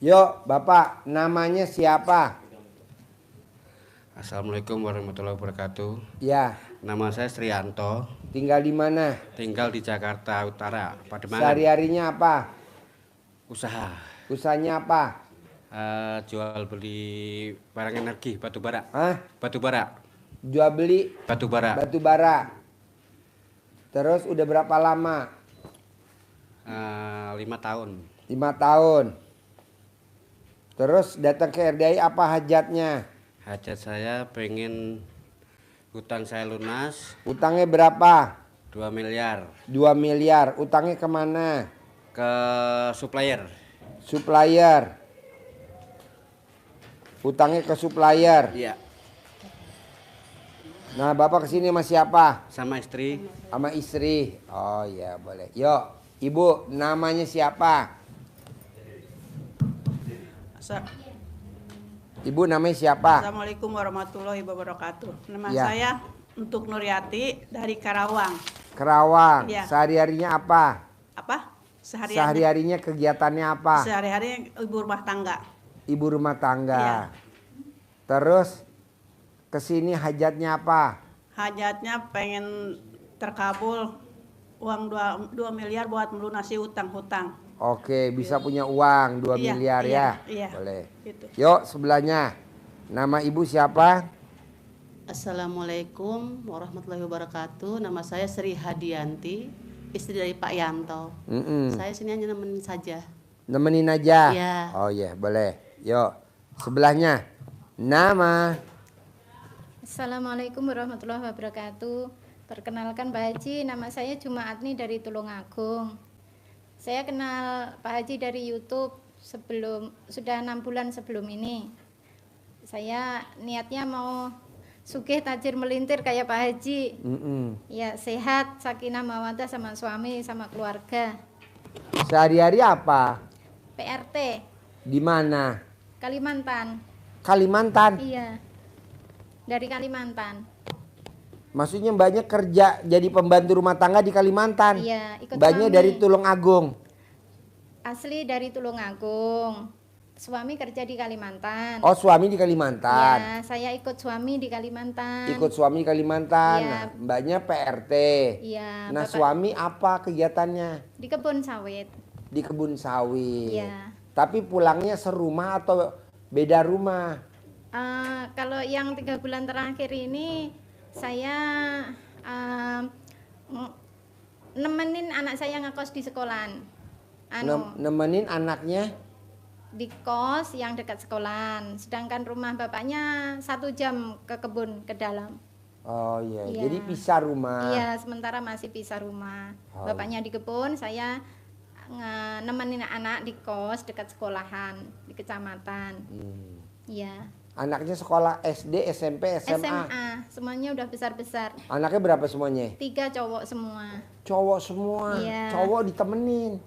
Yuk, Bapak, namanya siapa? Assalamualaikum warahmatullahi wabarakatuh. Ya, Nama saya Srianto, tinggal di mana? tinggal di Jakarta Utara, Pademangan. Sehari-harinya apa? Usaha, Usahanya apa? jual beli barang energi, batu bara. Hah? Batu bara, Jual beli batu bara. batu bara. Terus udah berapa lama? 5 tahun. 5 tahun. Terus datang ke RDI apa hajatnya? Hajat saya pengen hutang saya lunas Utangnya berapa? 2 miliar 2 miliar. Utangnya kemana? ke supplier. Supplier. Utangnya ke supplier. Iya, Nah, Bapak kesini sama siapa? sama istri. Sama istri. Oh ya, boleh. Yuk, Ibu, namanya siapa? Ibu namanya siapa? Assalamualaikum warahmatullahi wabarakatuh. Nama Ya. saya untuk Nuryati dari Karawang. Kerawang. Ya. Sehari-harinya apa? Apa? Sehari-harinya kegiatannya apa? Sehari-hari ibu rumah tangga. Ibu rumah tangga. Iya. Terus kesini hajatnya apa? Hajatnya pengen terkabul uang 2 miliar buat melunasi hutang-hutang. Oke, bisa punya uang 2 Iya, miliar iya, ya? iya. Boleh. Gitu. Yuk, sebelahnya. Nama ibu siapa? Assalamualaikum warahmatullahi wabarakatuh. Nama saya Sri Hadianti, istri dari Pak Yanto. Saya sini hanya nemenin saja. Nemenin aja? Iya. Oh iya, boleh. Yuk, sebelahnya. Nama. Assalamualaikum warahmatullahi wabarakatuh. Perkenalkan Pak Haji, nama saya Jumaatni dari Tulungagung. Saya kenal Pak Haji dari YouTube sudah 6 bulan sebelum ini. Saya niatnya mau sugih tajir melintir kayak Pak Haji. Ya, sehat, sakinah mawaddah sama suami sama keluarga. Sehari-hari apa? PRT Di mana? Kalimantan. Kalimantan. Iya. Dari Kalimantan. Maksudnya banyak kerja jadi pembantu rumah tangga di Kalimantan. Iya, ikut Banyak suami. dari Tulungagung. Asli dari Tulungagung. Suami kerja di Kalimantan. Oh, suami di Kalimantan. Ya, saya ikut suami di Kalimantan. Ikut suami di Kalimantan. Iya. Nah, mbaknya PRT. Iya. Nah, Bapak suami apa kegiatannya? di kebun sawit. Di kebun sawit. Iya. Tapi pulangnya serumah atau beda rumah? Kalau yang 3 bulan terakhir ini saya nemenin anak saya ngekos di sekolahan. Nemenin anaknya? Di kos yang dekat sekolahan. Sedangkan rumah bapaknya 1 jam ke kebun ke dalam. Oh iya, Iya. jadi pisah rumah. Iya, sementara masih pisah rumah. Oh. Bapaknya di kebun, saya nemenin anak di kos dekat sekolahan di kecamatan. Iya. Anaknya sekolah SD, SMP, SMA. SMA, semuanya udah besar-besar. Anaknya berapa semuanya? 3 cowok semua. Cowok semua. Iya. Cowok ditemenin.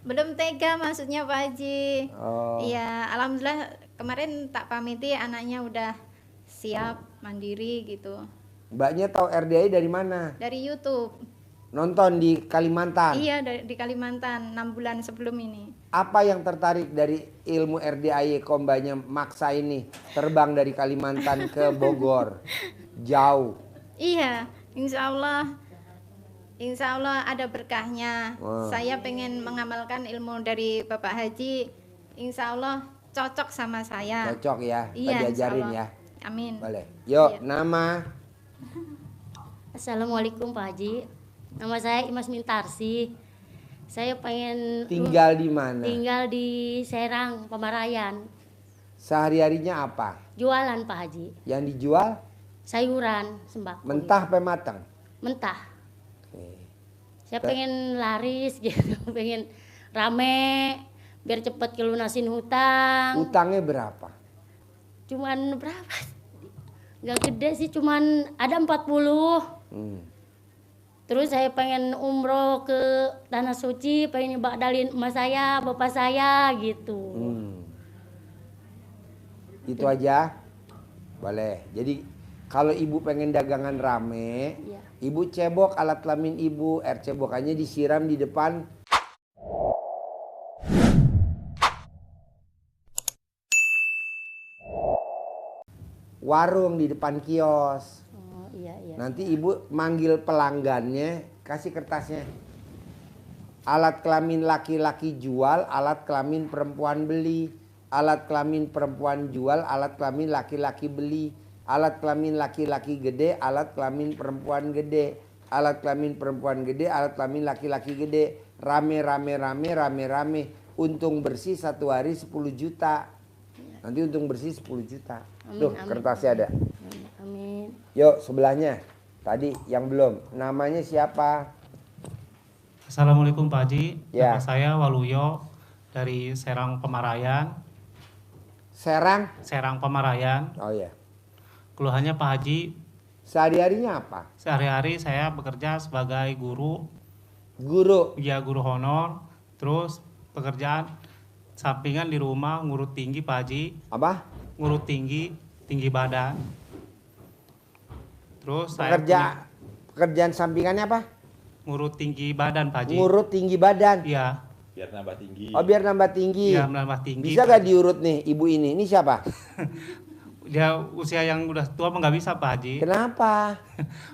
Belum tega maksudnya Pak Haji. Oh. Iya, alhamdulillah kemarin tak pamiti anaknya udah siap mandiri gitu. Mbaknya tahu RDI dari mana? Dari YouTube. Nonton di Kalimantan. Iya, di Kalimantan 6 bulan sebelum ini. Apa yang tertarik dari ilmu RDI kok mbaknya maksa ini terbang dari Kalimantan ke Bogor? Jauh. Iya, insya Allah ada berkahnya. Wow. Saya pengen mengamalkan ilmu dari Bapak Haji. Insya Allah cocok sama saya. Cocok ya. Iya, Kita diajarin insya ya. Allah. Amin. Boleh. Yuk, Iya. nama. Assalamualaikum Pak Haji. Nama saya Imas Mintarsi. Saya pengen Tinggal di mana? tinggal di Serang, Pamarayan. Sehari-harinya apa? Jualan Pak Haji. Yang dijual Sayuran, sembako. mentah apa matang? Mentah. Oke. Saya pengen laris gitu, pengen rame, biar cepet kelunasin hutang. Utangnya berapa? Cuman berapa? Gak gede sih, cuman ada 40. Terus saya pengen umroh ke Tanah Suci, pengen ngebakdalin emak saya, bapak saya gitu. Itu aja? Boleh. Jadi kalau ibu pengen dagangan rame, Iya. ibu cebok alat kelamin ibu, air cebokannya disiram di depan warung di depan kios. Oh iya iya. Nanti ibu manggil pelanggannya, kasih kertasnya. Alat kelamin laki-laki jual, alat kelamin perempuan beli. Alat kelamin perempuan jual, alat kelamin laki-laki beli. Alat kelamin laki-laki gede, alat kelamin perempuan gede. Alat kelamin perempuan gede, alat kelamin laki-laki gede. Rame. Untung bersih satu hari 10 juta. Nanti untung bersih 10 juta. Tuh kertasnya ada. Amin. Yuk sebelahnya. Tadi yang belum. Namanya siapa? Assalamualaikum Pak Haji. Ya. Nama saya Waluyo dari Serang Pemarayan. Serang Pemarayan. Oh iya. Keluhannya Pak Haji, Sehari-harinya apa? sehari-hari saya bekerja sebagai guru, Guru. ya guru honor. Terus pekerjaan sampingan di rumah ngurut tinggi Pak Haji, Apa? ngurut tinggi badan. Terus saya Pekerjaan sampingannya apa? ngurut tinggi badan Pak Haji. Ngurut tinggi badan. Iya, Biar nambah tinggi. Oh biar nambah tinggi. iya menambah tinggi. Bisa Pak gak Haji. diurut nih ibu ini? Ini siapa? Dia usia yang udah tua nggak bisa Pak Haji. Kenapa?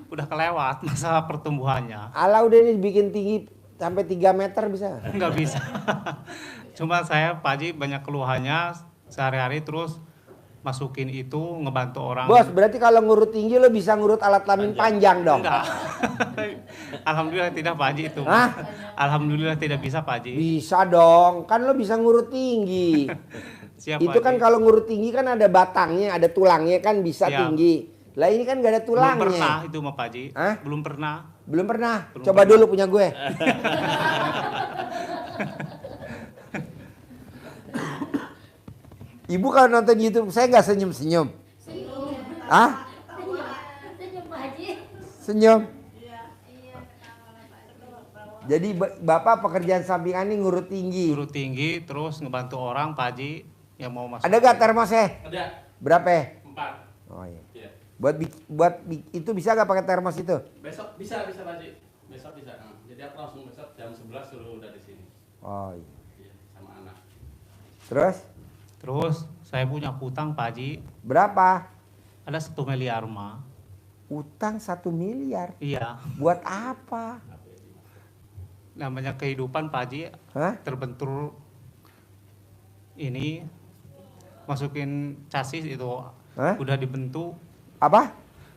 Udah kelewat masa pertumbuhannya. Ala udah ini bikin tinggi sampai 3 meter bisa. Nggak bisa. Cuma saya Pak Haji banyak keluhannya sehari-hari, terus masukin itu ngebantu orang. Bos, berarti kalau ngurut tinggi lo bisa ngurut alat kelamin panjang dong. Enggak. Alhamdulillah tidak Pak Haji itu. Hah? Alhamdulillah tidak bisa Pak Haji. Bisa dong, kan lo bisa ngurut tinggi. Siap, Itu Pak kan Haji. kalau ngurut tinggi kan ada batangnya, ada tulangnya kan bisa Siap. tinggi. Lah ini kan gak ada Belum pernah tulangnya. itu mah Pak Haji. Hah? Belum pernah. Belum pernah. Belum Coba pernah. dulu punya gue. Ibu kalau nonton YouTube saya nggak senyum-senyum. Ah? Senyum Pak Haji. Senyum. Jadi Bapak pekerjaan sampingan ini ngurut tinggi. Guru tinggi terus ngebantu orang Pak Haji yang mau masuk. Ada gak termosnya? Ada. Berapa? 4. Oh iya. Iya. Itu bisa gak pakai termos itu? Besok bisa Pak Haji. Besok bisa. Jadi aku langsung besok jam 11 suruh udah di sini. Oh iya. Iya, sama anak. Terus Terus saya punya hutang Pak Haji. berapa? Ada 1 miliar mah. Utang 1 miliar. Iya. Buat apa? Namanya kehidupan Pak Haji, Hah? terbentur ini masukin chassis itu. Hah? Udah dibentuk, Apa?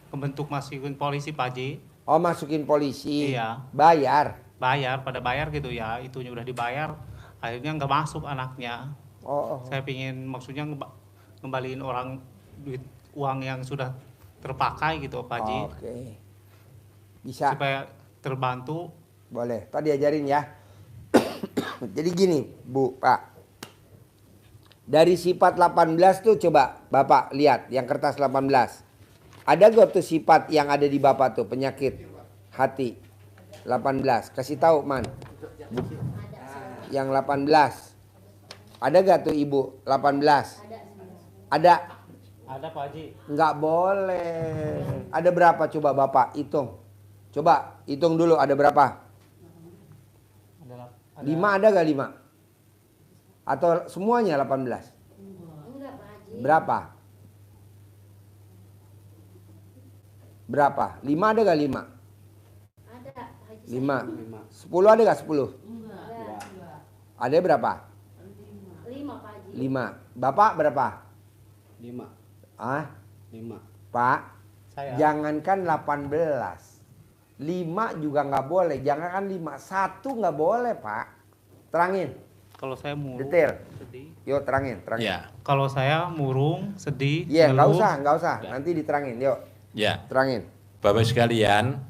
kebentuk masukin polisi Pak Haji. Oh masukin polisi. Iya. Bayar. Pada bayar gitu ya, itunya udah dibayar, akhirnya nggak masuk anaknya. Oh. Saya pingin maksudnya ngembaliin orang uang yang sudah terpakai gitu Pak Haji, Oke. Bisa. supaya terbantu. Boleh. Tadi ajarin ya. Jadi gini, Bu, Pak. Dari sifat 18 tuh coba Bapak lihat yang kertas 18. Ada gak tuh sifat yang ada di Bapak tuh penyakit hati? 18. Kasih tahu, Man. Yang 18. Ada gak tuh Ibu 18? Ada. Ada Pak Haji. Nggak boleh. Ada berapa coba Bapak hitung? Coba hitung dulu ada berapa? 5 ada gak 5? Atau semuanya 18? Enggak Pak Haji. Berapa? Berapa? 5 ada gak 5? Ada Pak Haji. 5. 10 ada gak 10? Ada berapa? 5 Pak Haji. 5. Bapak berapa? 5. Ah, 5. Pak, Saya. jangankan 18. 5 juga nggak boleh. Jangankan 5. 1 nggak boleh, Pak. Terangin. Kalau saya murung, Detail. sedih. Yuk terangin. Ya. Kalau saya murung, sedih, Iya, nggak ngeluh, usah. Nanti diterangin. Yuk, Ya. terangin. Bapak sekalian,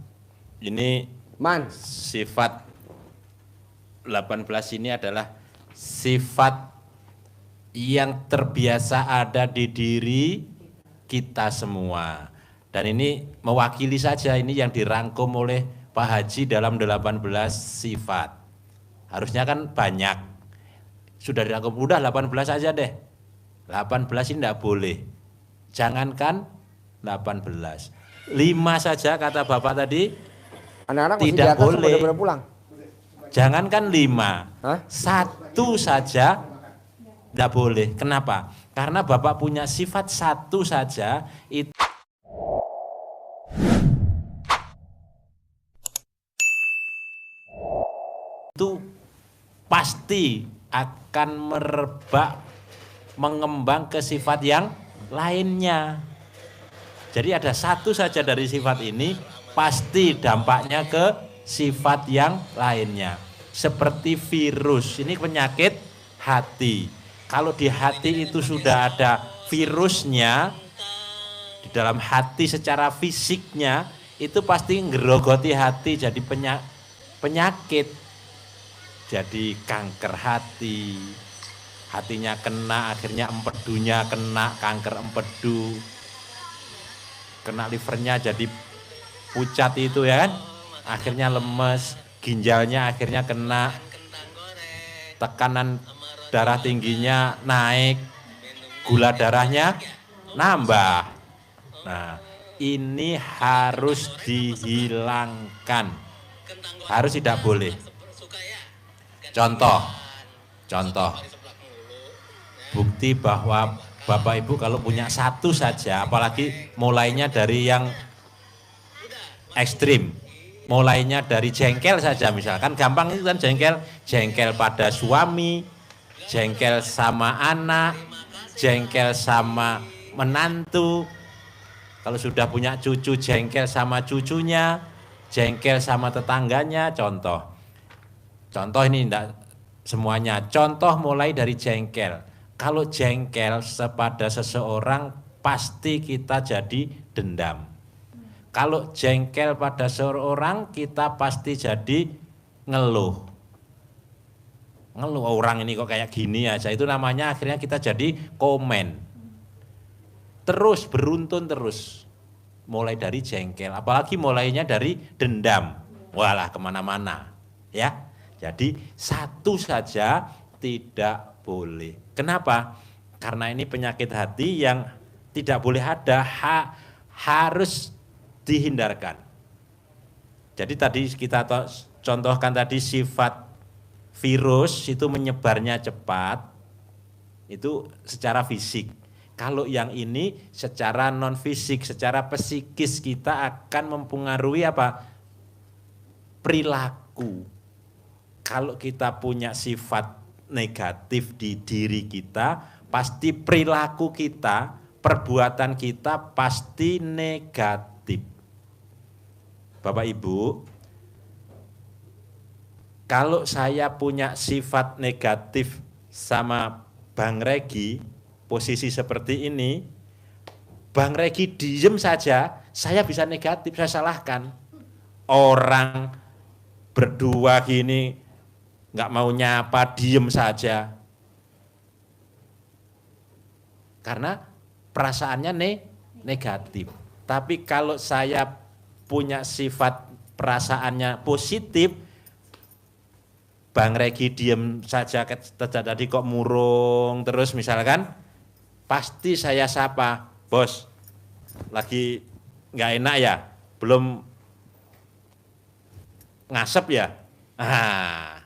ini Man, sifat 18 ini adalah sifat yang terbiasa ada di diri kita semua. Dan ini mewakili saja ini yang dirangkum oleh Pak Haji dalam 18 sifat. Harusnya kan banyak. Sudah dirangkum, udah 18 aja deh. 18 ini tidak boleh. Jangankan 18. 5 saja kata Bapak tadi. anak-anak masih di Tidak atas boleh. udah pada pulang. Jangankan 5, Hah? 1 saja tidak boleh. Kenapa? Karena Bapak punya sifat satu saja, itu pasti akan merebak, mengembang ke sifat yang lainnya. Jadi ada satu saja dari sifat ini, pasti dampaknya ke sifat yang lainnya. Seperti virus, ini penyakit hati. Kalau di hati itu sudah ada virusnya, di dalam hati secara fisiknya, itu pasti ngerogoti hati jadi penyakit. Jadi kanker hati, hatinya kena, akhirnya empedunya kena, kanker empedu, kena livernya jadi pucat itu ya kan, akhirnya lemes, ginjalnya akhirnya kena, tekanan darah tingginya naik, gula darahnya nambah. Nah, ini harus dihilangkan, harus tidak boleh. Contoh, bukti bahwa Bapak Ibu kalau punya satu saja, apalagi mulainya dari yang ekstrim, mulainya dari jengkel saja misalkan, gampang itu kan jengkel pada suami, jengkel sama anak, jengkel sama menantu, kalau sudah punya cucu jengkel sama cucunya, jengkel sama tetangganya, contoh ini tidak semuanya, contoh mulai dari jengkel. Kalau jengkel pada seseorang pasti kita jadi dendam. Kalau jengkel pada seseorang kita pasti jadi ngeluh. Ngeluh, orang ini kok kayak gini aja, itu namanya akhirnya kita jadi komen. Terus beruntun terus, mulai dari jengkel, apalagi mulainya dari dendam, walah kemana-mana ya. Jadi satu saja tidak boleh. Kenapa? Karena ini penyakit hati yang tidak boleh ada, harus dihindarkan. Jadi tadi kita contohkan tadi sifat virus itu menyebarnya cepat, itu secara fisik. Kalau yang ini secara non fisik, secara psikis kita akan mempengaruhi apa? Perilaku. Kalau kita punya sifat negatif di diri kita, pasti perilaku kita, perbuatan kita pasti negatif. Bapak Ibu, kalau saya punya sifat negatif sama Bang Regi, posisi seperti ini, Bang Regi diem saja, saya bisa negatif, saya salahkan. Orang berdua gini, nggak mau nyapa, diem saja. Karena perasaannya negatif. Tapi kalau saya punya sifat perasaannya positif, Bang Regi diem saja tadi kok murung terus misalkan, pasti saya sapa, bos lagi nggak enak ya, belum ngasep ya,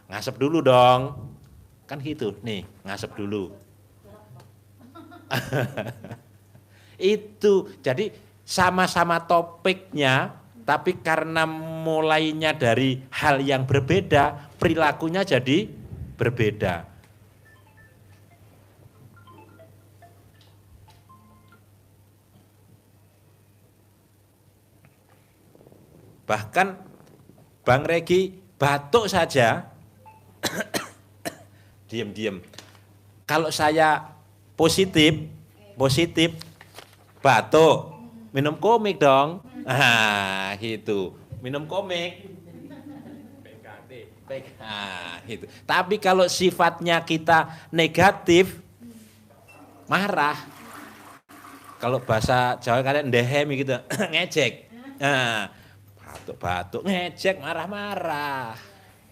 ngasep dulu dong, kan gitu nih, ngasep dulu. Itu jadi sama-sama topiknya, tapi karena mulainya dari hal yang berbeda, perilakunya jadi berbeda. Bahkan Bang Regi batuk saja, diam-diam. Kalau saya positif batuk, minum komik dong. Gitu. Minum komik. Gitu. Tapi kalau sifatnya kita negatif, marah. Kalau bahasa Jawa kalian ndehem gitu, ngejek. Batuk-batuk, ngejek, marah-marah.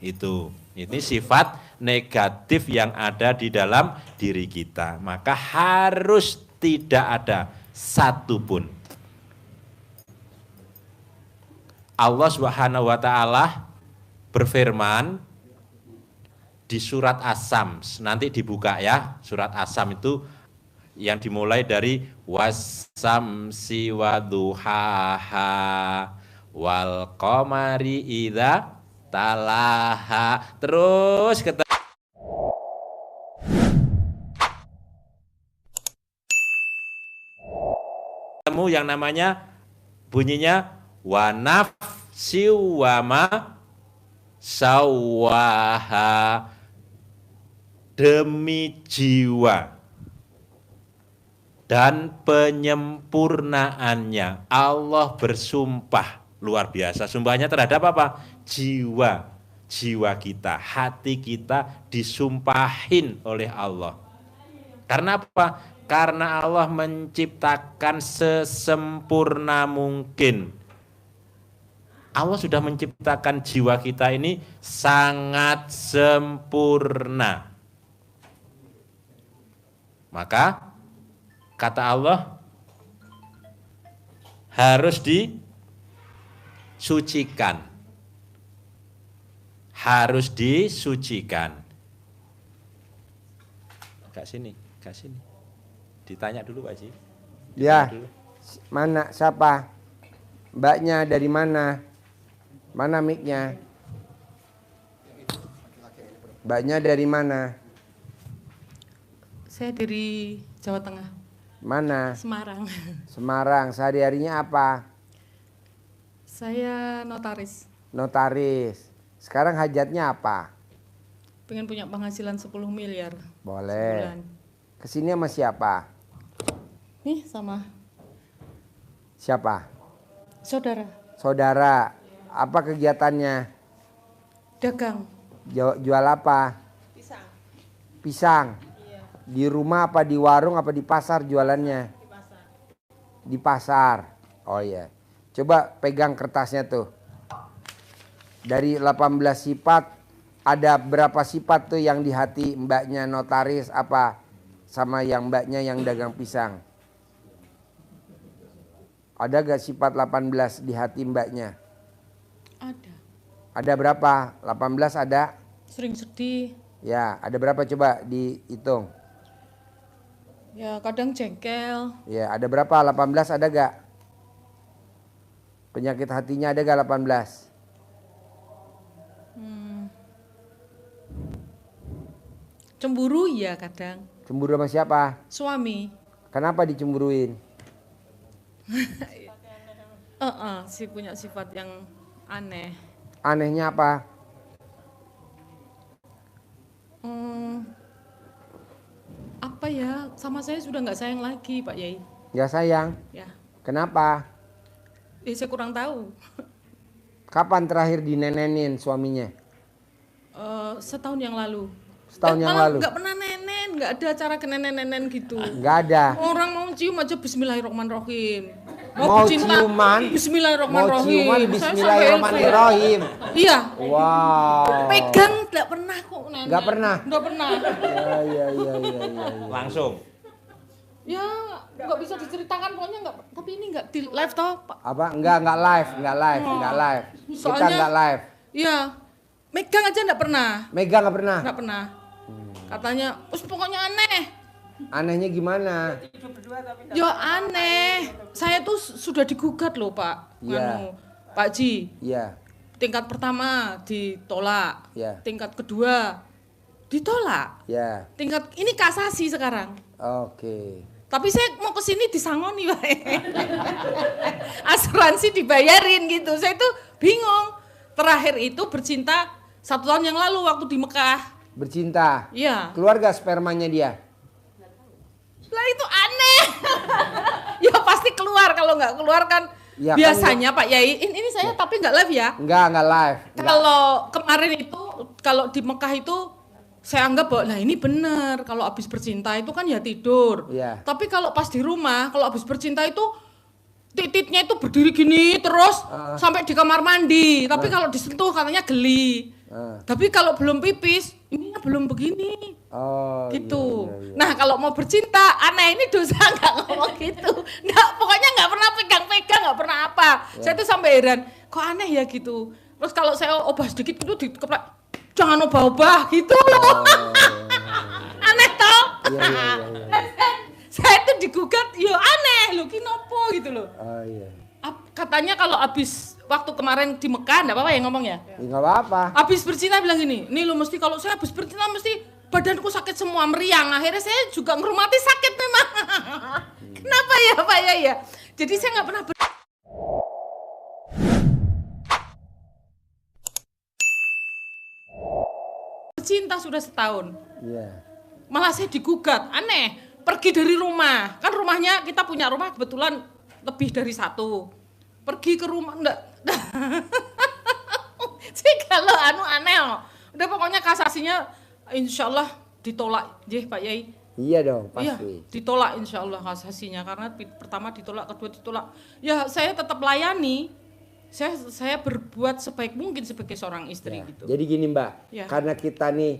Itu. Ini sifat negatif yang ada di dalam diri kita. Maka harus tidak ada satupun. Allah Subhanahu wa taala berfirman di surat As-Sams. Nanti dibuka ya, surat As-Sams itu yang dimulai dari wasamsi waduhaha wal qamari idza talaha. Terus ketemu yang namanya bunyinya wa nafsi wa ma sawaha, demi jiwa dan penyempurnaannya. Allah bersumpah, luar biasa. Sumpahnya terhadap apa? Jiwa. Jiwa kita, hati kita disumpahin oleh Allah. Karena apa? Karena Allah menciptakan sesempurna mungkin. Allah sudah menciptakan jiwa kita ini sangat sempurna. Maka kata Allah harus disucikan. Harus disucikan. Kak sini. Ditanya dulu Pak Haji. Ya. Dulu. Mana siapa? Mbaknya dari mana? Mana mic-nya? Mbaknya dari mana? Saya dari Jawa Tengah, Mana? Semarang. Semarang. Sehari-harinya apa? Saya notaris, Notaris. Sekarang hajatnya apa? pengen punya penghasilan 10 miliar Boleh. sebulan. Kesini sama siapa? Nih sama Siapa? saudara, Saudara. Apa kegiatannya? dagang, Jual apa? Pisang. Di rumah apa di warung apa di pasar jualannya? Di pasar. Oh iya. Coba pegang kertasnya tuh. Dari 18 sifat, ada berapa sifat tuh yang di hati mbaknya notaris apa sama yang mbaknya yang dagang pisang? Ada gak sifat 18 di hati mbaknya? ada, Ada berapa? 18 ada? sering sedih, Ya, ada berapa coba dihitung? ya kadang jengkel, Ya, ada berapa? 18 ada gak? Penyakit hatinya ada gak 18? cemburu ya kadang, Cemburu sama siapa? suami, Kenapa dicemburuin? sih punya sifat yang aneh. Anehnya apa? Apa ya, sama saya sudah nggak sayang lagi Pak Yai, Gak sayang. ya, Kenapa? saya kurang tahu. Kapan terakhir dinenenin suaminya? Setahun yang lalu. Setahun yang malah lalu? nggak pernah nenen, nggak ada acara ke nenen-nenen gitu. Gak ada. Orang mau cium aja Bismillahirrahmanirrahim. Mau bercinta, ciuman? Mau Bismillahirrahmanirrahim. ciuman Saya sampai Bismillahirrahmanirrahim. Iya. Wow. Pegang nggak pernah kok nenen. Nggak pernah? Nggak pernah. Ya. Langsung. Ya nggak bisa diceritakan pokoknya nggak. Tapi ini nggak di live toh Pak. Apa? Enggak live. Kita Soalnya- enggak live. Iya. Megang aja nggak pernah. Megang nggak pernah. Nggak pernah. Katanya, pokoknya aneh. Anehnya gimana? Ya aneh. Saya tuh sudah digugat loh Pak. Iya. Pak Ji. Iya. Tingkat pertama ditolak. Iya. Tingkat kedua ditolak. Ya. Tingkat ini kasasi sekarang. Oke. Tapi saya mau ke sini disangoni Pak. Asuransi dibayarin gitu. Saya tuh bingung. Terakhir itu bercinta 1 tahun yang lalu waktu di Mekah. Bercinta. Iya. Keluar gak spermanya dia? Lah itu aneh. Ya pasti keluar, kalau nggak keluar kan Ya, biasanya Pak Yai. Ini saya tapi nggak live ya. Enggak live. Enggak. Kalau kemarin itu, kalau di Mekah itu saya anggap bahwa nah ini benar, kalau habis bercinta itu kan ya tidur. Iya. Tapi kalau pas di rumah, kalau habis bercinta itu titiknya itu berdiri gini terus sampai di kamar mandi. Tapi kalau disentuh katanya geli. Tapi kalau belum pipis, ininya belum begini. Oh, Gitu. iya. Nah kalau mau bercinta, aneh ini dosa nggak ngomong gitu. Nggak, pokoknya nggak pernah pegang-pegang, nggak pernah apa. Saya tuh sampai heran, kok aneh ya gitu. Terus kalau saya obah sedikit itu dikeplak, jangan obah-obah gitu loh. Aneh toh. Iya. Saya tuh digugat, yo aneh loh, kinopo gitu loh. Oh iya. Katanya kalau habis waktu kemarin di Mekah, enggak apa-apa ya ngomong ya? Enggak apa-apa. Habis bercinta bilang gini, nih lo mesti kalau saya habis bercinta mesti badanku sakit semua, meriang. Akhirnya saya juga ngurmati sakit memang. Kenapa ya Pak ya? Jadi saya nggak pernah bercinta sudah setahun. Iya. Malah saya digugat, aneh. Pergi dari rumah, kan rumahnya kita punya rumah kebetulan lebih dari satu. Pergi ke rumah, enggak. Sih kalau aneh. Udah pokoknya kasasinya insya Allah ditolak, Pak Yai. Iya dong, Iya, pasti. ditolak insya Allah kasasinya karena pertama ditolak, kedua ditolak. Ya saya tetap layani. Saya berbuat sebaik mungkin sebagai seorang istri Ya, gitu. jadi gini Mbak, Ya. karena kita nih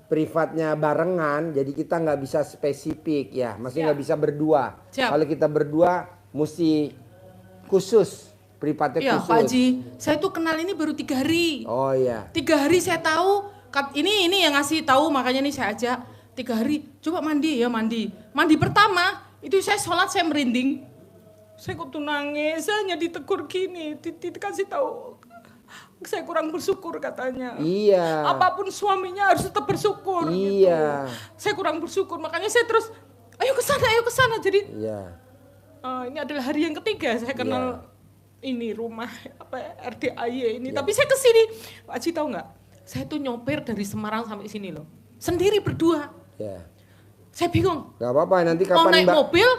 privatnya barengan, jadi kita nggak bisa spesifik ya, maksudnya nggak bisa berdua. Siap. Kalau kita berdua mesti khusus, privatnya Ya khusus. Pak Haji, saya tuh kenal ini baru 3 hari. Oh iya. 3 hari saya tahu, ini yang ngasih tahu makanya nih saya ajak 3 hari, coba mandi ya mandi. Mandi pertama, itu saya sholat saya merinding. Saya kok tuh nangis, saya hanya ditegur gini, dikasih tahu. Saya kurang bersyukur katanya. Iya. Apapun suaminya harus tetap bersyukur. Iya. Gitu. Saya kurang bersyukur, makanya saya terus, ayo ke sana. Jadi Iya. ini adalah hari yang ketiga saya kenal ini rumah RDAY ini. Tapi saya kesini, Pak Haji tahu nggak? Saya tuh nyopir dari Semarang sampai sini loh, sendiri berdua. Ya. Saya bingung. Gak apa-apa, nanti Mau kapan naik Mbak? mobil,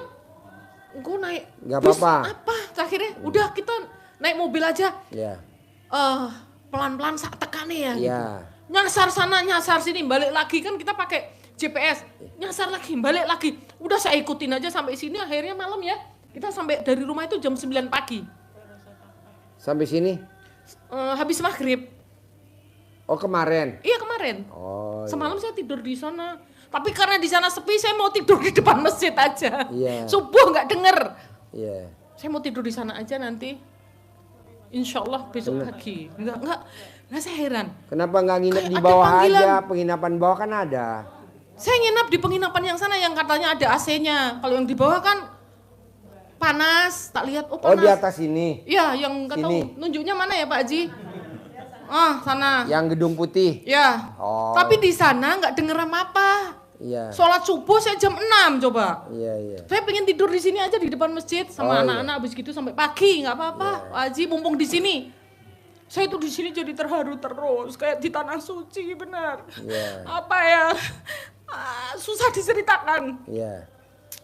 gue naik Nggak bis apa-apa. apa? Akhirnya udah kita naik mobil aja. Ya. Pelan-pelan sak tekane ya. Gitu. Ya. Nyasar sana, nyasar sini, balik lagi kan kita pakai GPS. Nyasar lagi, balik lagi. Udah saya ikutin aja sampai sini. Akhirnya malam ya, kita sampai dari rumah itu jam 9 pagi. Sampai sini? Habis maghrib. Oh kemarin? Iya kemarin. Oh. Semalam saya tidur di sana. Tapi karena di sana sepi, saya mau tidur di depan masjid aja. Iya. Subuh nggak denger. Iya. Saya mau tidur di sana aja nanti. Insya Allah besok pagi. Enggak. Nah saya heran. Kenapa nggak nginep Kayak di ada bawah panggilan. aja? Penginapan bawah kan ada. Saya nginap di penginapan yang sana yang katanya ada AC-nya. Kalau yang di bawah kan panas. Tak lihat, oh Oh panas. di atas ini? Iya, yang nggak tahu Sini. nunjuknya mana ya Pak Haji? Sana. Yang gedung putih? Ya. Oh. Tapi di sana nggak denger apa-apa. Iya. Sholat subuh saya jam 6 coba. Iya. Saya pengen tidur di sini aja di depan masjid sama Oh, anak-anak habis gitu sampai pagi, nggak apa-apa. Pak Haji mumpung di sini. Saya tuh di sini jadi terharu terus kayak di tanah suci benar. Iya. Apa ya? Susah diceritakan. Iya.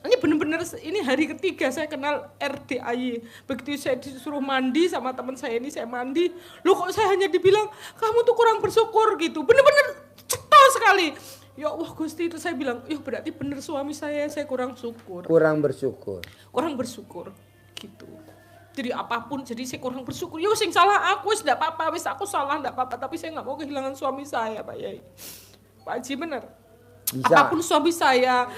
Ini bener-bener ini hari ketiga saya kenal RDAY. Begitu saya disuruh mandi sama teman saya ini saya mandi. Loh kok saya hanya dibilang kamu tuh kurang bersyukur gitu. Bener-bener cepat sekali. Ya Allah Gusti itu saya bilang, ya berarti bener suami saya kurang syukur. Kurang bersyukur. Kurang bersyukur gitu. Jadi apapun jadi saya kurang bersyukur. Ya sing salah aku wis ndak apa-apa, wis aku salah ndak apa-apa, tapi saya nggak mau kehilangan suami saya, Pak Yai. Pak Haji bener. Bisa. Apapun suami saya.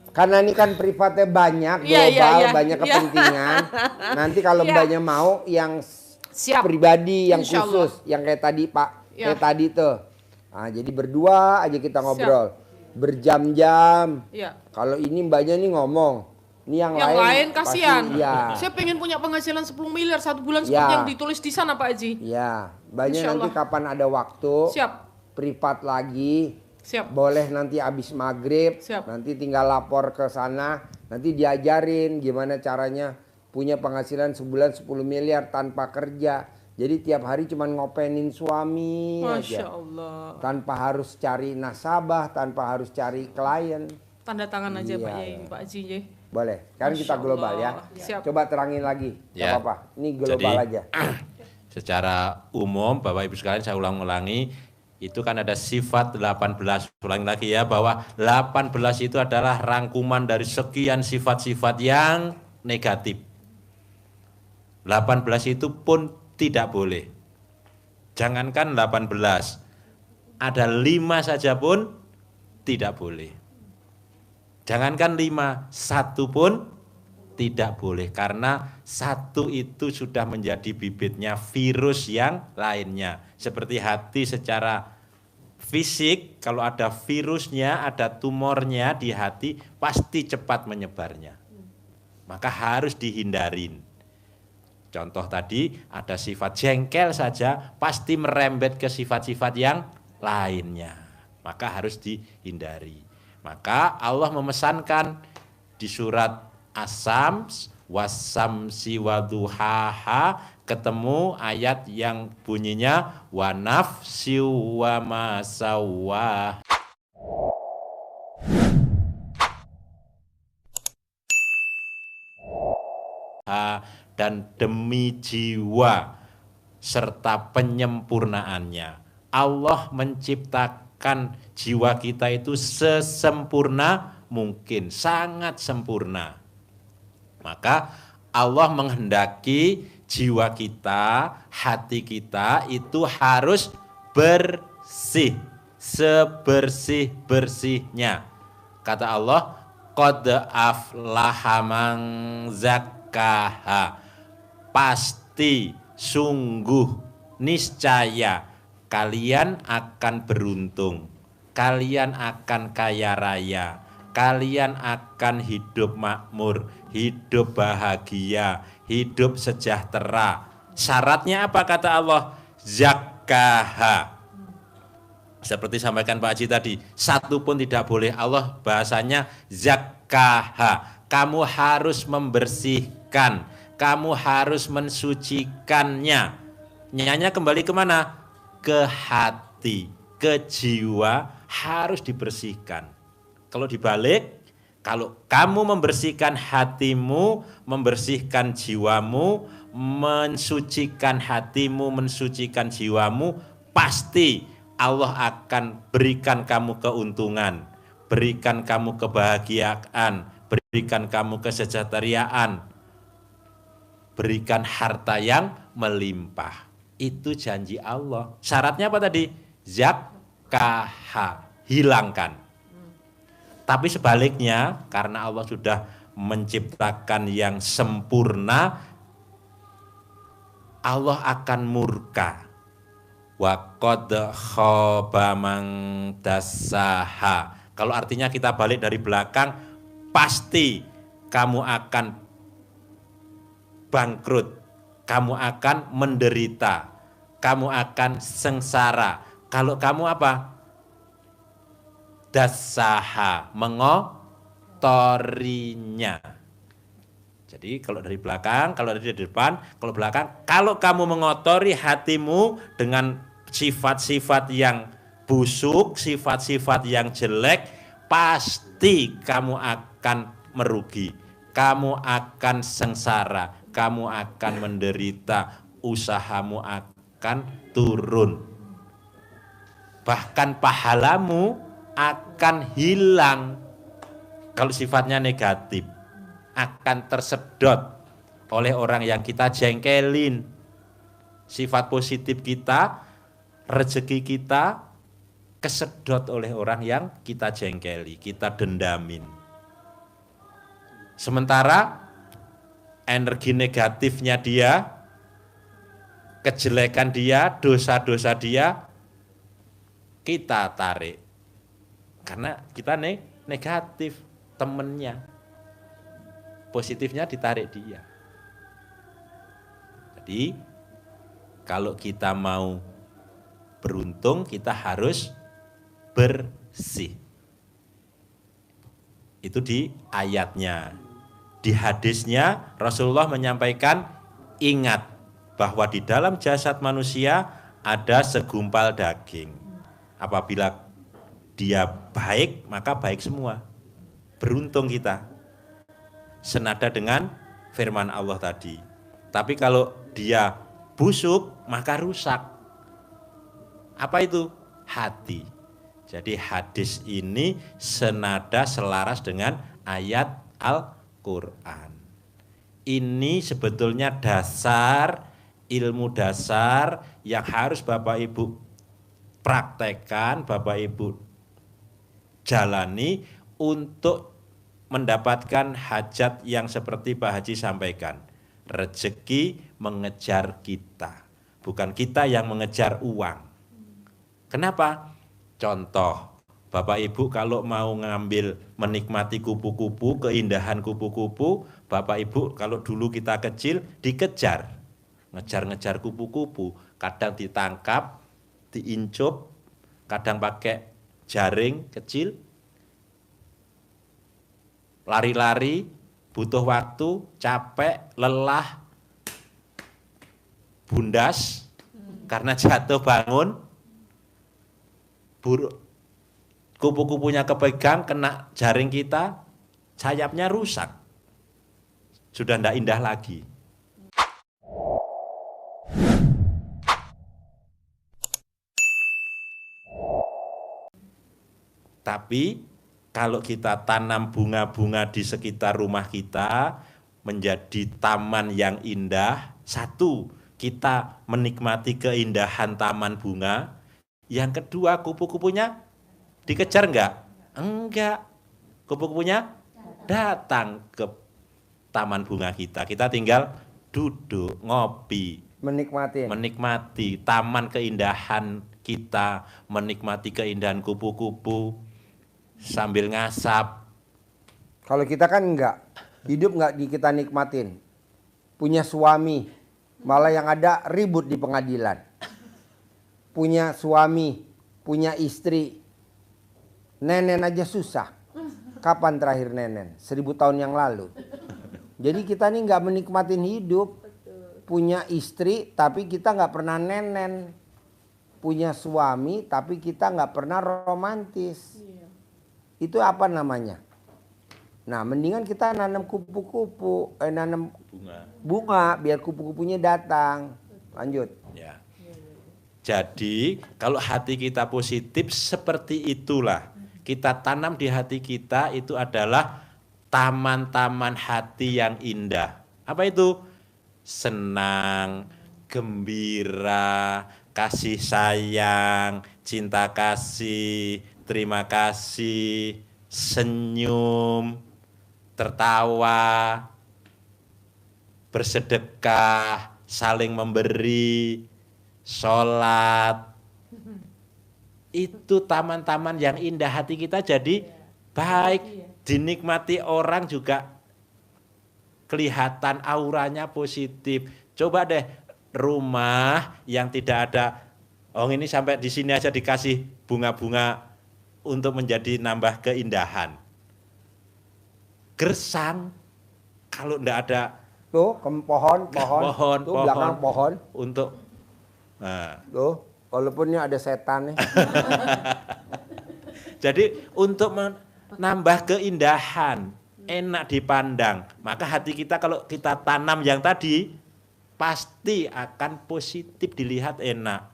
Karena ini kan privatnya banyak, Iya, global, iya. banyak Iya. kepentingan. Nanti kalau Iya. Mbaknya mau yang Siap. pribadi, yang Insya khusus, yang kayak tadi Pak, Iya. kayak tadi tuh. Nah, jadi berdua aja kita ngobrol, berjam-jam. Iya. Kalau ini Mbaknya nih ngomong, ini yang lain pasti kasihan. iya. Saya pengen punya penghasilan 10 miliar 1 bulan seperti Ya. yang ditulis di sana Pak Haji. Iya, Mbaknya Insya nanti Allah. kapan ada waktu, Siap. privat lagi. Siap. Boleh nanti abis maghrib, Siap. nanti tinggal lapor ke sana, nanti diajarin gimana caranya punya penghasilan sebulan 10 miliar tanpa kerja. Jadi tiap hari cuma ngopenin suami Masya aja. Allah. Tanpa harus cari nasabah, tanpa harus cari klien. Tanda tangan aja Iya. Pak Yai, Pak Haji. Ye. Boleh, sekarang kita Masya global ya. Allah. Siap. Coba terangin lagi, nggak Ya. apa-apa. Ini global Jadi, aja. Secara umum Bapak Ibu sekalian saya ulang-ulangi, itu kan ada sifat 18. Ulangi lagi ya, bahwa 18 itu adalah rangkuman dari sekian sifat-sifat yang negatif. 18 itu pun tidak boleh. Jangankan 18, ada 5 saja pun tidak boleh. Jangankan 5, 1 pun tidak boleh. Karena 1 itu sudah menjadi bibitnya virus yang lainnya. Seperti hati secara fisik, kalau ada virusnya, ada tumornya di hati, pasti cepat menyebarnya. Maka harus dihindarin. Contoh tadi, ada sifat jengkel saja, pasti merembet ke sifat-sifat yang lainnya. Maka harus dihindari. Maka Allah memesankan di surat As-Sams, wasamsi waduhaha, ketemu ayat yang bunyinya wa nafsi wa ma sawwah. Dan demi jiwa serta penyempurnaannya. Allah menciptakan jiwa kita itu sesempurna mungkin, sangat sempurna. Maka Allah menghendaki jiwa kita, hati kita itu harus bersih, sebersih-bersihnya. Kata Allah, qad aflaha man zakkaha. Pasti, sungguh, niscaya kalian akan beruntung, kalian akan kaya raya, kalian akan hidup makmur, hidup bahagia, hidup sejahtera. Syaratnya apa kata Allah? Zakkaha. Seperti sampaikan Pak Haji tadi, satu pun tidak boleh. Allah bahasanya zakkaha. Kamu harus membersihkan, kamu harus mensucikannya. Nyanya kembali kemana? Ke hati, ke jiwa, harus dibersihkan. Kalau dibalik, kalau kamu membersihkan hatimu, membersihkan jiwamu, mensucikan hatimu, mensucikan jiwamu, pasti Allah akan berikan kamu keuntungan, berikan kamu kebahagiaan, berikan kamu kesejahteraan, berikan harta yang melimpah. Itu janji Allah. Syaratnya apa tadi? Zakkaha, hilangkan. Tapi sebaliknya, karena Allah sudah menciptakan yang sempurna, Allah akan murka. Wa qad khaba man dassaha. Kalau artinya kita balik dari belakang, pasti kamu akan bangkrut, kamu akan menderita, kamu akan sengsara. Kalau kamu apa? Dassaha, mengotorinya. Jadi kalau dari belakang, kalau dari depan, kalau belakang, kalau kamu mengotori hatimu dengan sifat-sifat yang busuk, sifat-sifat yang jelek, pasti kamu akan merugi, kamu akan sengsara, kamu akan menderita, usahamu akan turun. Bahkan pahalamu akan hilang kalau sifatnya negatif, akan tersedot oleh orang yang kita jengkelin. Sifat positif kita, rezeki kita kesedot oleh orang yang kita jengkeli, kita dendamin. Sementara energi negatifnya dia, kejelekan dia, dosa-dosa dia, kita tarik. Karena kita negatif, temennya. Positifnya ditarik dia. Jadi kalau kita mau beruntung, kita harus bersih. Itu di ayatnya. Di hadisnya Rasulullah menyampaikan, ingat bahwa di dalam jasad manusia ada segumpal daging. Apabila dia baik, maka baik semua. Beruntung kita. Senada dengan firman Allah tadi. Tapi kalau dia busuk, maka rusak. Apa itu? Hati. Jadi hadis ini senada selaras dengan ayat Al-Quran. Ini sebetulnya dasar, ilmu dasar yang harus Bapak Ibu praktekkan, Bapak Ibu jalani untuk mendapatkan hajat yang seperti Pak Haji sampaikan. Rezeki mengejar kita, bukan kita yang mengejar uang. Kenapa? Contoh, Bapak Ibu kalau mau ngambil menikmati kupu-kupu, keindahan kupu-kupu, Bapak Ibu kalau dulu kita kecil dikejar, ngejar-ngejar kupu-kupu, kadang ditangkap, diincup, kadang pakai jaring kecil, lari-lari, butuh waktu, capek, lelah, bundas, karena jatuh bangun, kupu-kupunya kepegang, kena jaring kita, sayapnya rusak. Sudah tidak indah lagi. Tapi kalau kita tanam bunga-bunga di sekitar rumah kita menjadi taman yang indah, satu, kita menikmati keindahan taman bunga. Yang kedua, kupu-kupunya dikejar enggak? Enggak. Kupu-kupunya datang ke taman bunga kita. Kita tinggal duduk, ngopi, menikmati taman keindahan kita, menikmati keindahan kupu-kupu sambil ngasap. Kalau kita kan enggak, hidup enggak kita nikmatin. Punya suami, malah yang ada ribut di pengadilan. Punya suami, punya istri, nenen aja susah. Kapan terakhir nenen? 1000 tahun yang lalu. Jadi kita nih nggak menikmatin hidup. Punya istri tapi kita nggak pernah nenen. Punya suami tapi kita nggak pernah romantis. Itu apa namanya? Nah, mendingan kita nanam kupu-kupu, nanam bunga biar kupu-kupunya datang. Lanjut. Ya. Jadi kalau hati kita positif seperti itulah. Kita tanam di hati kita itu adalah taman-taman hati yang indah. Apa itu? Senang, gembira, kasih sayang, cinta kasih, terima kasih, senyum, tertawa, bersedekah, saling memberi, sholat. Itu taman-taman yang indah, hati kita jadi baik, dinikmati orang juga kelihatan auranya positif. Coba deh rumah yang tidak ada, oh ini sampai di sini aja dikasih bunga-bunga untuk menjadi nambah keindahan. Gersang, kalau enggak ada tuh pohon, tuh belakang pohon untuk nah. Tuh, walaupun ini ada setan nih. Jadi untuk menambah keindahan, enak dipandang, maka hati kita kalau kita tanam yang tadi pasti akan positif dilihat enak.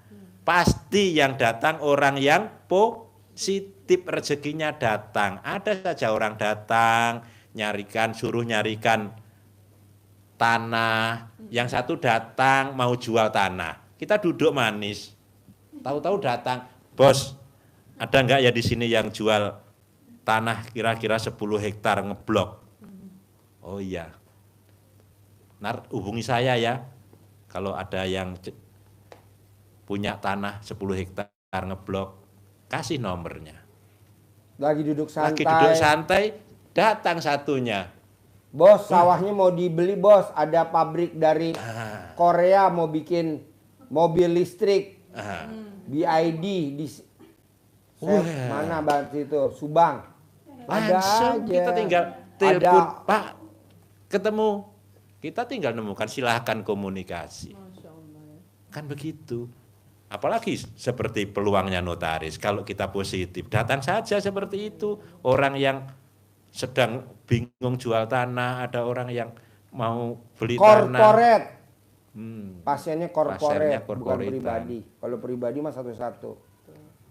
Pasti yang datang orang yang positif, rezekinya datang. Ada saja orang datang suruh nyarikan tanah, yang satu datang mau jual tanah. Kita duduk manis. Tahu-tahu datang, "Bos, ada enggak ya di sini yang jual tanah kira-kira 10 hektar ngeblok?" "Oh iya. Hubungi saya ya. Kalau ada yang punya tanah 10 hektar ngeblok, kasih nomornya." Lagi duduk santai, datang satunya. "Bos, sawahnya mau dibeli, Bos. Ada pabrik dari Korea mau bikin mobil listrik. BID di mana banget itu? Subang." Langsung kita tinggal telepon, "Pak, ketemu." Kita tinggal nemukan, silahkan komunikasi. Kan begitu. Apalagi seperti peluangnya notaris. Kalau kita positif, datang saja seperti itu. Orang yang sedang bingung jual tanah, ada orang yang mau beli tanah. Korporat. Pasiennya korporat, bukan pribadi. Kalau pribadi mah satu-satu.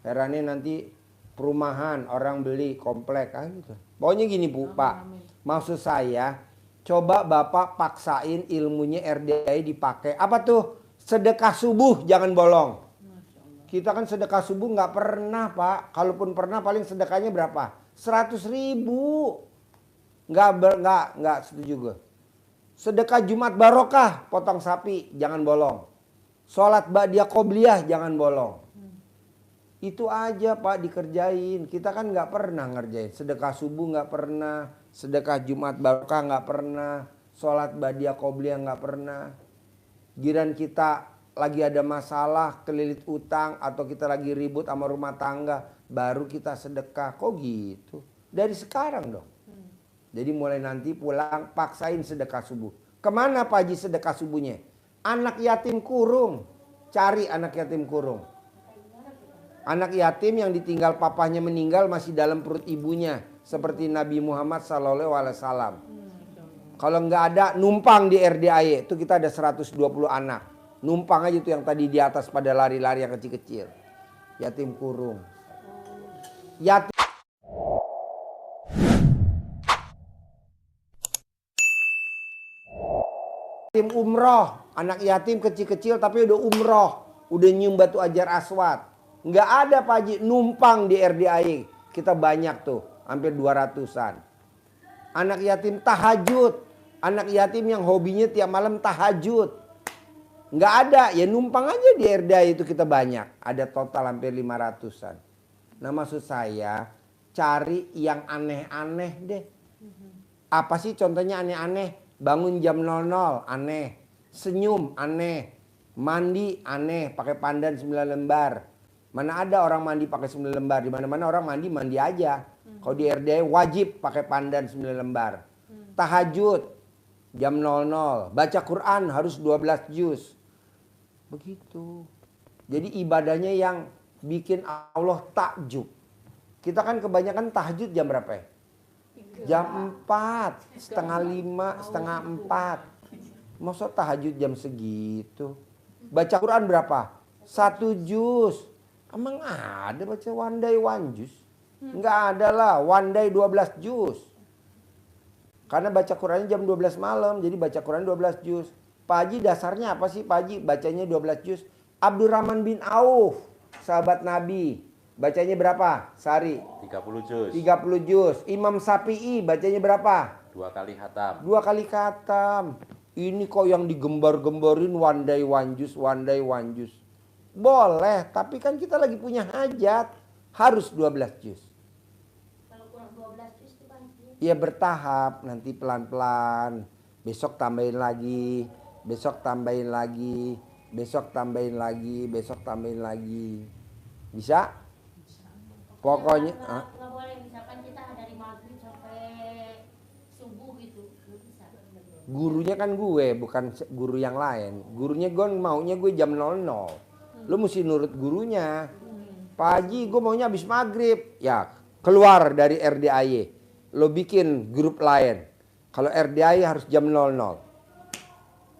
Herannya nanti perumahan, orang beli komplek gitu. Pokoknya gini Bu, Pak. Maksud saya, coba Bapak paksain ilmunya RDI dipakai. Apa tuh? Sedekah subuh jangan bolong. Kita kan sedekah subuh nggak pernah Pak. Kalaupun pernah paling sedekahnya berapa? 100.000. Nggak setuju gue. Sedekah Jumat barokah, potong sapi jangan bolong. Sholat ba'diyah qobliyah jangan bolong. Itu aja Pak dikerjain. Kita kan nggak pernah ngerjain. Sedekah subuh nggak pernah. Sedekah Jumat Barokah nggak pernah. Sholat Badiah Qobliyah nggak pernah. Giran kita lagi ada masalah, kelilit utang, atau kita lagi ribut sama rumah tangga, baru kita sedekah. Kok gitu? Dari sekarang dong. Jadi mulai nanti pulang paksain sedekah subuh. Kemana Pak Haji sedekah subuhnya? Anak yatim kurung. Cari anak yatim kurung. Anak yatim yang ditinggal papahnya meninggal masih dalam perut ibunya. Seperti Nabi Muhammad SAW. Kalau nggak ada numpang di RDAY. Itu kita ada 120 anak. Numpang aja tuh yang tadi di atas pada lari-lari yang kecil-kecil. Yatim kurung. Yatim umroh. Anak yatim kecil-kecil tapi udah umroh. Udah nyium batu ajar aswad. Nggak ada Pak Haji numpang di RDAY. Kita banyak tuh. Hampir 200-an. Anak yatim tahajud. Anak yatim yang hobinya tiap malam tahajud. Nggak ada. Ya numpang aja di RDAY itu kita banyak. Ada total hampir 500-an. Nah maksud saya cari yang aneh-aneh deh. Apa sih contohnya aneh-aneh? Bangun jam 00 aneh. Senyum aneh. Mandi aneh. Pakai pandan 9 lembar. Mana ada orang mandi pakai 9 lembar. Di mana-mana orang mandi aja. Kalau di RDAY wajib pakai pandan 9 lembar. Tahajud jam 00. Baca Quran harus 12 juz. Begitu. Jadi ibadahnya yang bikin Allah takjub. Kita kan kebanyakan tahajud jam berapa ya? Jam 4, setengah 5, setengah 4. Masa tahajud jam segitu? Baca Quran berapa? 1 juz. Emang ada baca one day one juz? Enggak ada lah, one day 12 juz. Karena baca Qurannya jam 12 malam, jadi baca Quran 12 juz. Pak Haji dasarnya apa sih Pak Haji? Bacanya 12 juz. Abdurrahman bin Auf, sahabat Nabi. Bacanya berapa sehari? 30 juz. 30 juz. Imam Syafi'i bacanya berapa? 2 kali khatam. 2 kali khatam. Ini kok yang digembar-gembarin one day one juz, one day one juz. Boleh, tapi kan kita lagi punya hajat. Harus 12 juz. Kalau kurang 12 juz itu Pak Haji. Ya bertahap, nanti pelan-pelan. Besok tambahin lagi, besok tambahin lagi, besok tambahin lagi, besok tambahin lagi. Bisa? Pokoknya Nggak boleh, misalkan kita dari maghrib sampai subuh gitu. Nggak bisa. gurunya kan gue, bukan guru yang lain. Gurunya gue maunya gue jam 00. Lu mesti nurut gurunya. Pak Haji gue maunya habis maghrib. Ya keluar dari RDAY. Lo bikin grup lain. Kalau RDAY harus jam 00.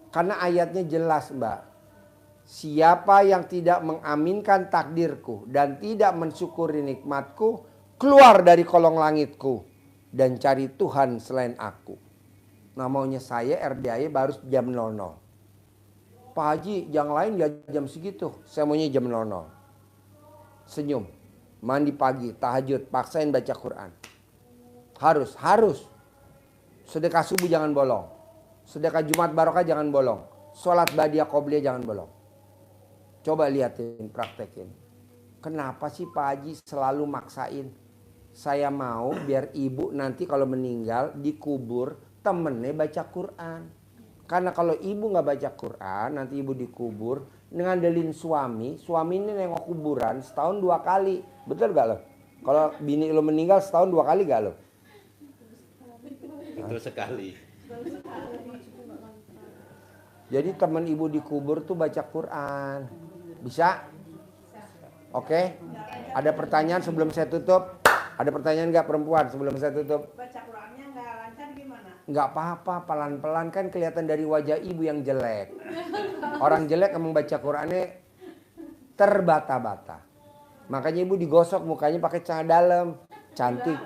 Karena ayatnya jelas Mbak. Siapa yang tidak mengaminkan takdirku dan tidak mensyukuri nikmatku, keluar dari kolong langitku dan cari Tuhan selain aku. Nah maunya saya RDAY baru jam 00. Pak Haji yang lain ya jam segitu. Saya maunya jam 00. Senyum. Mandi pagi, tahajud, paksain baca Quran. Harus. Sedekah subuh jangan bolong. Sedekah Jumat Barokah jangan bolong. Sholat Badiah Qobliyah jangan bolong. Coba lihatin, praktekin. Kenapa sih Pak Haji selalu maksain? Saya mau biar ibu nanti kalau meninggal dikubur temennya baca Quran. Karena kalau ibu nggak baca Quran, nanti ibu dikubur ngandelin suami ini nengok kuburan setahun 2 kali. Betul gak lo? Kalau bini lo meninggal setahun 2 kali gak lo? Itu sekali. Jadi teman ibu dikubur tuh baca Quran. Bisa? Oke? Ada pertanyaan sebelum saya tutup? Ada pertanyaan nggak perempuan sebelum saya tutup? Baca Qurannya nggak lancar gimana? Nggak apa-apa, pelan-pelan kan kelihatan dari wajah ibu yang jelek. Orang jelek emang baca Qurannya terbata-bata. Makanya ibu digosok mukanya pakai celana dalam. Cantik.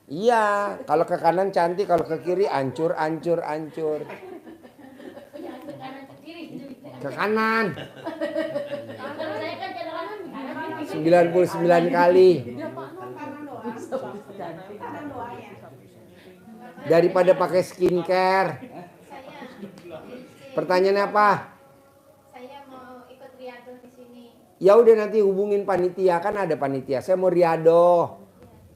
Iya, kalau ke kanan cantik, kalau ke kiri ancur. Ke kanan. 99 kali. Daripada pakai skincare. Pertanyaannya apa? Saya mau ikut riyadhah di sini. Ya udah nanti hubungin panitia, kan ada panitia. Saya mau riado.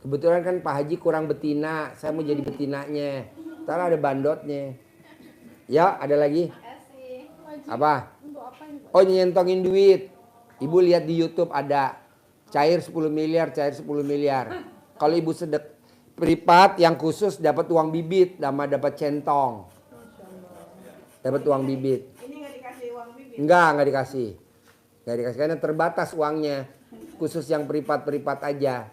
Kebetulan kan Pak Haji kurang betina, saya mau jadi betinanya. Ntar ada bandotnya. Ya, ada lagi? Apa? Oh, nyentongin duit. Ibu lihat di YouTube ada cair 10 miliar, cair 10 miliar. Kalau ibu sedek privat yang khusus dapat uang bibit, sama dapat centong. Dapat uang bibit. Ini nggak dikasih uang bibit. Enggak dikasih. Enggak dikasih karena terbatas uangnya. Khusus yang privat-privat aja.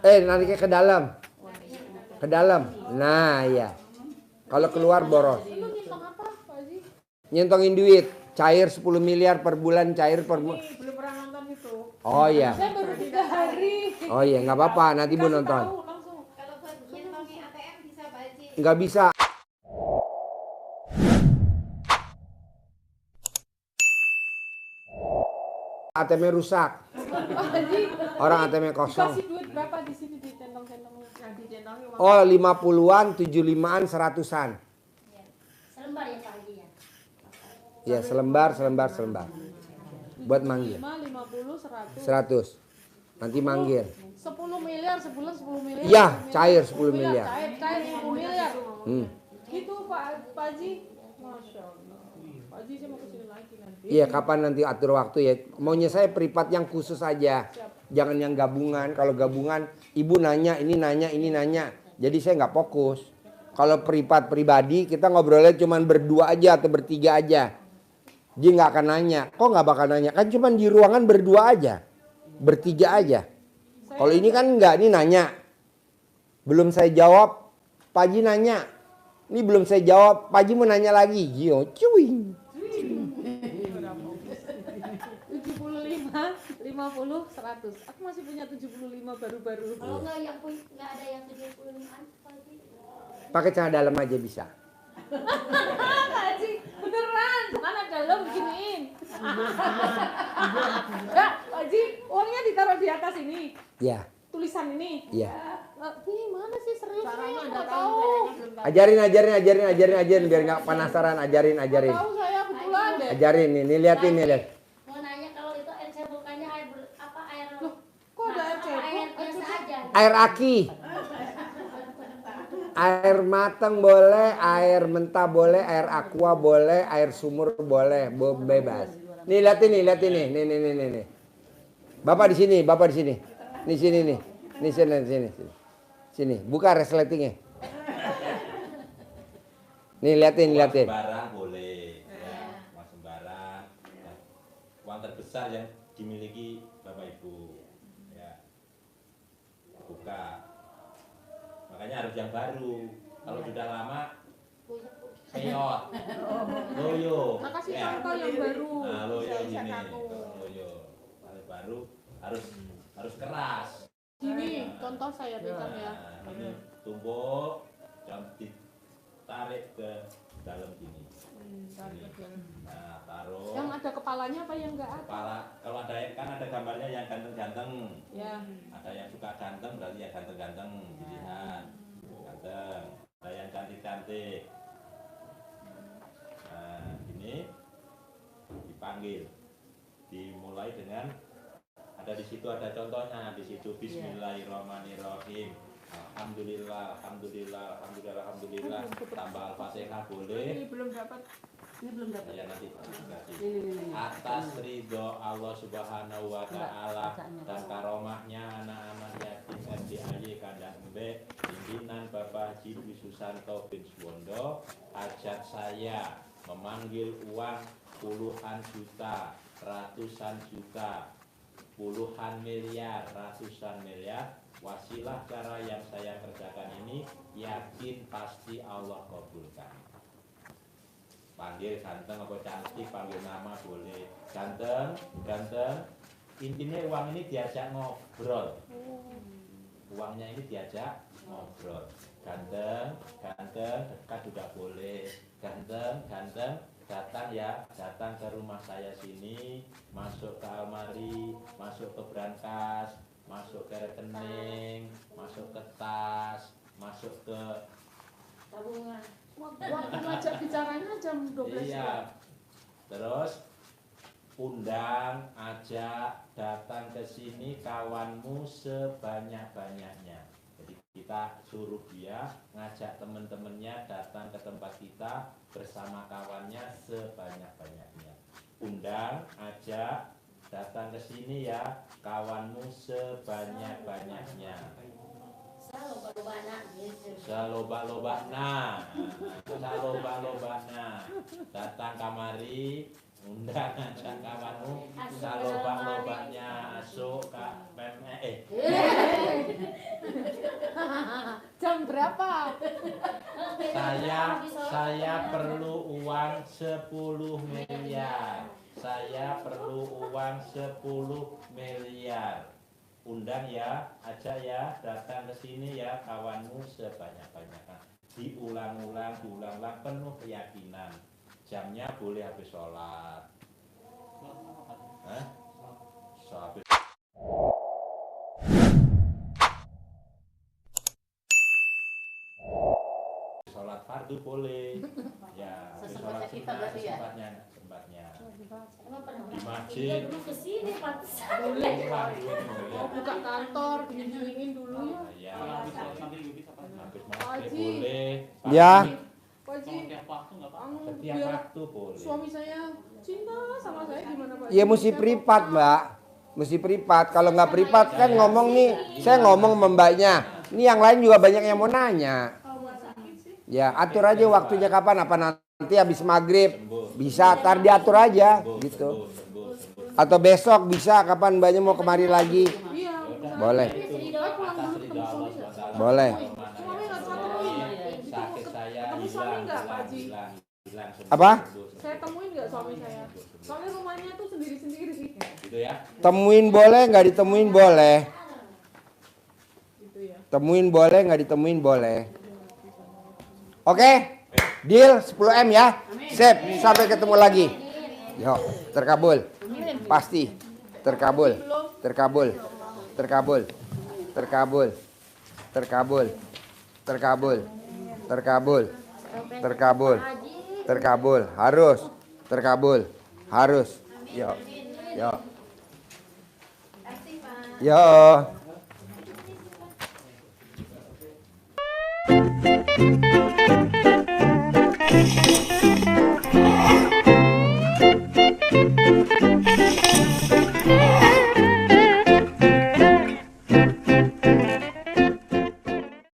Nariknya ke dalam. Ke dalam. Nah, iya. Kalau keluar boros. Nyentongin duit, cair 10 miliar per bulan, cair per bulan. Belum pernah nonton itu. Oh iya. Saya baru 3 hari. Oh iya, nggak apa-apa, nanti Bu nonton. Langsung. Kalau buat nyentongi ATM bisa Pak Haji. Nggak bisa. ATM-nya rusak. Orang ATM-nya kosong. Kasih duit berapa di sini di centong-centong? Oh, 50-an, 75-an, 100-an. Selembar ya Pak Haji ya. Ya, selembar. Buat manggil. 50, 100. 100. Nanti manggil. 10 miliar sebulan 10 miliar. Iya, cair 10 miliar. Cair 10 miliar. Hmm. Gitu Pak Haji. Masya Allah. Pak Haji saya mau kesini lagi nanti. Iya, kapan nanti atur waktu ya. Maunya saya privat yang khusus aja. Jangan yang gabungan. Kalau gabungan, ibu nanya, ini nanya. Jadi saya nggak fokus. Kalau privat pribadi, kita ngobrolnya cuma berdua aja atau bertiga aja. Dia nggak akan nanya. Kok nggak bakal nanya? Kan cuma di ruangan berdua aja. Bertiga aja. Kalau ini kan nggak, ini nanya. Belum saya jawab, Pak Haji nanya. Ini belum saya jawab, Pak Haji mau nanya lagi. Yo, cuy. 75, 50, 100. Aku masih punya 75 baru-baru. Kalau nggak ada yang 75-an Pak Haji. Pakai celana dalam aja bisa. Pak Haji, beneran. Mana dalam giniin. Ya, Pak Haji, uangnya ditaruh di atas ini. Ya, Tulisan ini. iya. Ini mana sih serius? Caranya Saya udah nggak tahu, tahu. Ajarin biar nggak penasaran. Ajarin. Tahu saya kebetulan deh. Ajarin nih, liatin nih, lihat. Mau nanya kalau itu air cebokanya air air Kok ada air cebok? air biasa aja. Air aki. Air mateng boleh, air mentah boleh, air aqua boleh, air sumur boleh, bebas. Nih liatin nih. Nih. Bapak di sini. Nih sini nih. Nih sini. Sini, buka resletingnya. Nih liatin. Uang sembarang boleh, ya. Uang sembarang. Ya. Uang terbesar yang dimiliki Bapak Ibu, ya. Buka. Makanya harus yang baru. Kalau sudah lama, peot, loyo. Makasih ya. contoh yang baru. Nah, loyo Bisa gini, kaku. loyo. Kalau baru harus keras. Gini, contoh saya pegang ya. Nah, ini tumbuk, dan ditarik ke dalam sini. Nah, taruh. Yang ada kepalanya apa yang enggak ada? Kepala, kalau ada gambarnya yang ganteng-ganteng. Ya. Ada yang suka ganteng berarti ya ganteng-ganteng pilihan. Ganteng. Ada yang cantik-cantik. Nah, ini dipanggil. Dimulai dengan ada di situ ada contohnya di situ Bismillahirrahmanirrahim. Alhamdulillah. Tambah Al-Fatihah boleh. Ini belum dapat. Ya nanti kasih. Atas ridho Allah Subhanahu wa taala dan karomahnya anak-anak yatim RDAY Kandang Embe pimpinan Bapak Haji Dwi Susanto bin Suwondo, hajat saya memanggil uang puluhan juta, ratusan juta, puluhan miliar, ratusan miliar. Wasilah cara yang saya kerjakan ini yakin pasti Allah kabulkan. Panggil ganteng apa cantik, panggil nama boleh. Ganteng. Intinya uang ini diajak ngobrol. Uangnya ini diajak ngobrol. Ganteng, dekat juga boleh. Ganteng, datang ke rumah saya sini, masuk ke almari, masuk ke brankas, masuk ke rekening, masuk ke tas, masuk ke Waktu ngajak bicaranya jam 12 iya. Terus undang, ajak, datang ke sini kawanmu sebanyak-banyaknya. Jadi kita suruh dia ngajak teman-temannya datang ke tempat kita bersama kawannya sebanyak-banyaknya. Undang, ajak, datang ke sini ya kawanmu sebanyak-banyaknya. Saloba-lobana, datang kamari, undang ajak kawanmu, saloba-lobanya asuk kak Jam berapa? Saya perlu uang 10 miliar. Saya perlu uang 10 miliar. Undang ya, ajak ya, datang ke sini ya kawanmu sebanyak-banyaknya. Diulang-ulang, penuh keyakinan. Jamnya boleh habis sholat. Habis sholat fardu boleh. Ya, habis sholat sunnah sempatnya. Di masjid. Dulu kesini pantesan. Mau buka kantor, dingin-dingin dulu ya. Ya, habis maghrib boleh. Ya. Pak Haji, Setiap biar waktu boleh. suami saya cinta sama saya gimana Pak Haji? Ya mesti privat, Mbak. Mesti privat. Kalau nggak privat kan ngomong nih, saya ngomong sama mbaknya. Ini yang lain juga banyak yang mau nanya. Ya, atur aja waktunya kapan, apa nanti habis maghrib. Bisa, tar diatur aja gitu. Atau besok bisa, kapan mbaknya mau kemari lagi. Iya. Boleh. Saya pulang dulu ketemu suami nggak? Boleh. Suami nggak bisa temuin. Sakit saya Ketemu suami nggak Pak Haji? hilang. Apa? Saya temuin nggak suami saya? Soalnya rumahnya tuh sendiri-sendiri sih. Gitu ya. Temuin boleh, nggak ditemuin boleh. Gitu ya. Temuin boleh, nggak ditemuin boleh. Oke, deal 10M ya. Sip, sampai ketemu lagi. Yuk, terkabul. Pasti. Terkabul. Terkabul. Terkabul. Terkabul. Terkabul. Terkabul. Terkabul. Terkabul. Terkabul. Harus. Terkabul. Harus. Yuk. Yuk. Yuk.